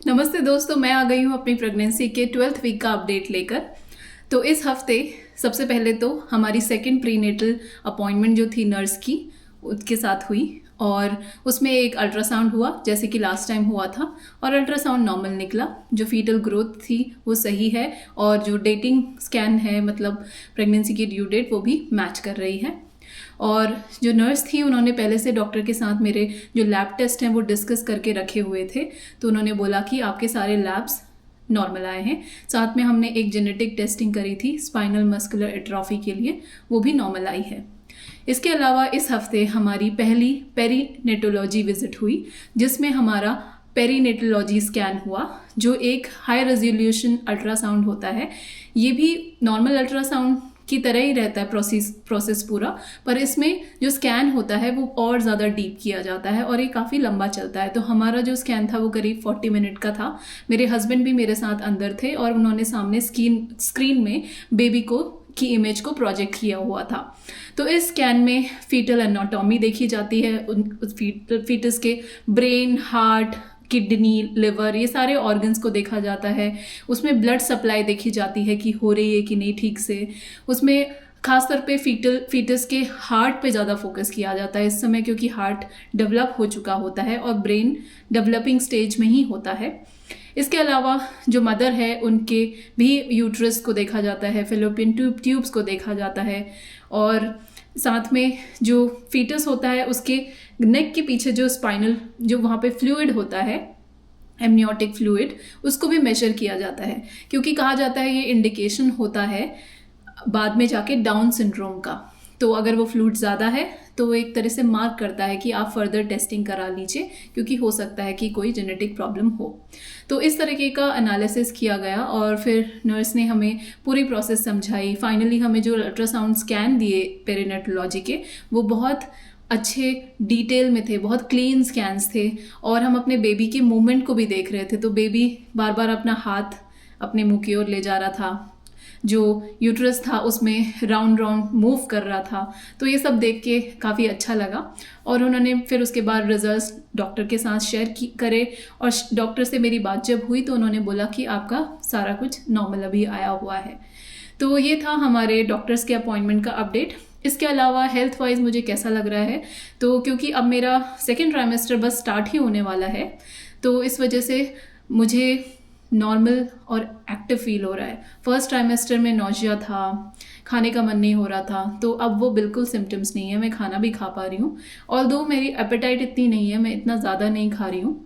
नमस्ते दोस्तों, मैं आ गई हूँ अपनी प्रेगनेंसी के 12th वीक का अपडेट लेकर। तो इस हफ्ते सबसे पहले तो हमारी सेकंड प्रीनेटल अपॉइंटमेंट जो थी नर्स की उसके साथ हुई और उसमें एक अल्ट्रासाउंड हुआ जैसे कि लास्ट टाइम हुआ था और अल्ट्रासाउंड नॉर्मल निकला। जो फीटल ग्रोथ थी वो सही है और जो डेटिंग स्कैन है मतलब प्रेगनेंसी की ड्यू डेट वो भी मैच कर रही है। और जो नर्स थी उन्होंने पहले से डॉक्टर के साथ मेरे जो लैब टेस्ट हैं वो डिस्कस करके रखे हुए थे। तो उन्होंने बोला कि आपके सारे लैब्स नॉर्मल आए हैं। साथ में हमने एक जेनेटिक टेस्टिंग करी थी स्पाइनल मस्कुलर एट्रोफी के लिए, वो भी नॉर्मल आई है। इसके अलावा इस हफ्ते हमारी पहली पेरीनेटोलॉजी विजिट हुई जिसमें हमारा पेरीनेटोलॉजी स्कैन हुआ जो एक हाई रेजोल्यूशन अल्ट्रासाउंड होता है। ये भी नॉर्मल अल्ट्रासाउंड की तरह ही रहता है प्रोसेस पूरा, पर इसमें जो स्कैन होता है वो और ज़्यादा डीप किया जाता है और ये काफ़ी लंबा चलता है। तो हमारा जो स्कैन था वो करीब 40 मिनट का था। मेरे हस्बैंड भी मेरे साथ अंदर थे और उन्होंने सामने स्क्रीन में बेबी की इमेज को प्रोजेक्ट किया हुआ था। तो इस स्कैन में फीटल एनाटॉमी देखी जाती है, उस फीटस के ब्रेन, हार्ट, किडनी, लिवर, ये सारे ऑर्गन्स को देखा जाता है। उसमें ब्लड सप्लाई देखी जाती है कि हो रही है कि नहीं ठीक से। उसमें खासतौर पे फीटस के हार्ट पे ज़्यादा फोकस किया जाता है इस समय, क्योंकि हार्ट डेवलप हो चुका होता है और ब्रेन डेवलपिंग स्टेज में ही होता है। इसके अलावा जो मदर है उनके भी यूट्रस को देखा जाता है, फेलोपियन ट्यूब्स को देखा जाता है और साथ में जो फीटस होता है उसके नेक के पीछे जो स्पाइनल जो वहाँ पे फ्लूइड होता है, एमनियोटिक फ्लूइड, उसको भी मेजर किया जाता है क्योंकि कहा जाता है ये इंडिकेशन होता है बाद में जाके डाउन सिंड्रोम का। तो अगर वो फ्लूइड ज़्यादा है तो वो एक तरह से मार्क करता है कि आप फर्दर टेस्टिंग करा लीजिए क्योंकि हो सकता है कि कोई जेनेटिक प्रॉब्लम हो। तो इस तरीके का एनालिसिस किया गया और फिर नर्स ने हमें पूरी प्रोसेस समझाई। फाइनली हमें जो अल्ट्रासाउंड स्कैन दिए पेरीनेटोलॉजी के वो बहुत अच्छे डिटेल में थे, बहुत क्लीन स्कैन्स थे और हम अपने बेबी के मूवमेंट को भी देख रहे थे। तो बेबी बार बार अपना हाथ अपने मुंह की ओर ले जा रहा था, जो यूट्रस था उसमें राउंड राउंड मूव कर रहा था। तो ये सब देख के काफ़ी अच्छा लगा और उन्होंने फिर उसके बाद रिजल्ट्स डॉक्टर के साथ शेयर करे और डॉक्टर से मेरी बात जब हुई तो उन्होंने बोला कि आपका सारा कुछ नॉर्मल अभी आया हुआ है। तो ये था हमारे डॉक्टर्स के अपॉइंटमेंट का अपडेट। इसके अलावा हेल्थ वाइज मुझे कैसा लग रहा है, तो क्योंकि अब मेरा सेकेंड ट्राइमेस्टर बस स्टार्ट ही होने वाला है तो इस वजह से मुझे नॉर्मल और एक्टिव फील हो रहा है। फर्स्ट ट्राइमेस्टर में नौजिया था, खाने का मन नहीं हो रहा था, तो अब वो बिल्कुल सिम्टम्स नहीं है। मैं खाना भी खा पा रही हूँ, ऑल्दो मेरी एपेटाइट इतनी नहीं है, मैं इतना ज़्यादा नहीं खा रही हूँ।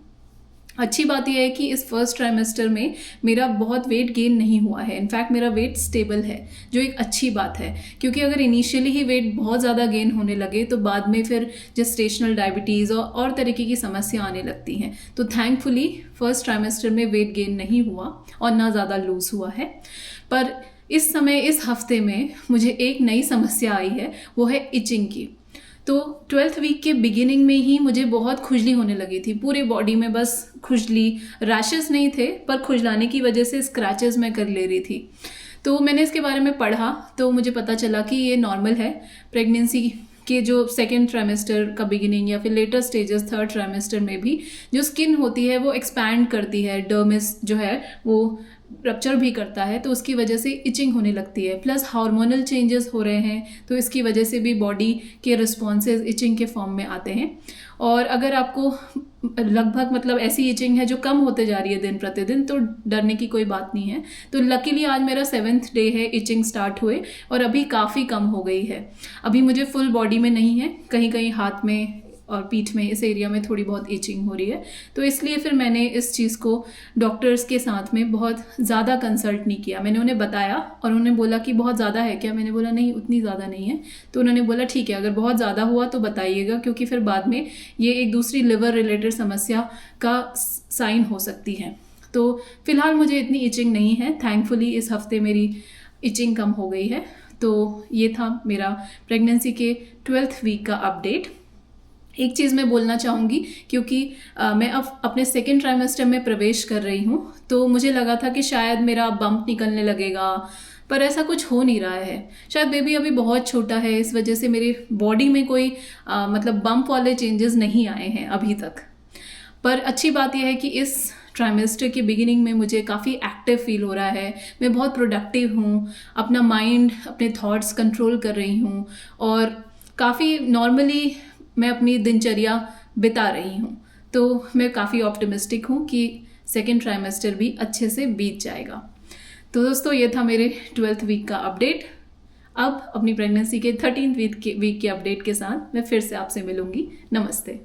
अच्छी बात यह है कि इस फर्स्ट ट्राइमेस्टर में मेरा बहुत वेट गेन नहीं हुआ है, इनफैक्ट मेरा वेट स्टेबल है, जो एक अच्छी बात है क्योंकि अगर इनिशियली ही वेट बहुत ज़्यादा गेन होने लगे तो बाद में फिर जेस्टेशनल डायबिटीज़ और तरीके की समस्या आने लगती हैं। तो थैंकफुली फर्स्ट ट्राइमेस्टर में वेट गेन नहीं हुआ और ना ज़्यादा लूज़ हुआ है। पर इस समय इस हफ्ते में मुझे एक नई समस्या आई है, वो है इचिंग की। तो 12th वीक के बिगिनिंग में ही मुझे बहुत खुजली होने लगी थी, पूरे बॉडी में बस खुजली, रैशेस नहीं थे पर खुजलाने की वजह से स्क्रैचेस मैं कर ले रही थी। तो मैंने इसके बारे में पढ़ा तो मुझे पता चला कि ये नॉर्मल है। प्रेगनेंसी के जो सेकेंड ट्राइमेस्टर का बिगिनिंग या फिर लेटर स्टेजेस थर्ड ट्राइमेस्टर में भी जो स्किन होती है वो एक्सपैंड करती है, डर्मिस जो है वो रप्चर भी करता है, तो उसकी वजह से इचिंग होने लगती है। प्लस हार्मोनल चेंजेस हो रहे हैं तो इसकी वजह से भी बॉडी के रिस्पॉन्सेज इचिंग के फॉर्म में आते हैं। और अगर आपको लगभग मतलब ऐसी इचिंग है जो कम होते जा रही है दिन प्रतिदिन तो डरने की कोई बात नहीं है। तो लकीली आज मेरा 7th डे है इचिंग स्टार्ट हुए और अभी काफ़ी कम हो गई है। अभी मुझे फुल बॉडी में नहीं है, कहीं कहीं हाथ में और पीठ में, इस एरिया में थोड़ी बहुत इचिंग हो रही है। तो इसलिए फिर मैंने इस चीज़ को डॉक्टर्स के साथ में बहुत ज़्यादा कंसल्ट नहीं किया। मैंने उन्हें बताया और उन्होंने बोला कि बहुत ज़्यादा है क्या, मैंने बोला नहीं उतनी ज़्यादा नहीं है। तो उन्होंने बोला ठीक है, अगर बहुत ज़्यादा हुआ तो बताइएगा क्योंकि फिर बाद में ये एक दूसरी लिवर रिलेटेड समस्या का साइन हो सकती है। तो फिलहाल मुझे इतनी इचिंग नहीं है, थैंकफुली इस हफ्ते मेरी इचिंग कम हो गई है। तो ये था मेरा प्रेगनेंसी के 12th वीक का अपडेट। एक चीज़ मैं बोलना चाहूँगी क्योंकि मैं अब अपने सेकेंड ट्राइमेस्टर में प्रवेश कर रही हूँ तो मुझे लगा था कि शायद मेरा बम्प निकलने लगेगा, पर ऐसा कुछ हो नहीं रहा है। शायद बेबी अभी बहुत छोटा है, इस वजह से मेरी बॉडी में कोई मतलब बम्प वाले चेंजेस नहीं आए हैं अभी तक। पर अच्छी बात यह है कि इस ट्राइमेस्टर के बिगिनिंग में मुझे काफ़ी एक्टिव फील हो रहा है, मैं बहुत प्रोडक्टिव हूँ, अपना माइंड अपने थॉट्स कंट्रोल कर रही हूँ और काफ़ी नॉर्मली मैं अपनी दिनचर्या बिता रही हूँ। तो मैं काफ़ी ऑप्टिमिस्टिक हूँ कि सेकेंड ट्राइमेस्टर भी अच्छे से बीत जाएगा। तो दोस्तों ये था मेरे 12th वीक का अपडेट। अब अपनी प्रेगनेंसी के 13th वीक के अपडेट के साथ मैं फिर से आपसे मिलूंगी। नमस्ते।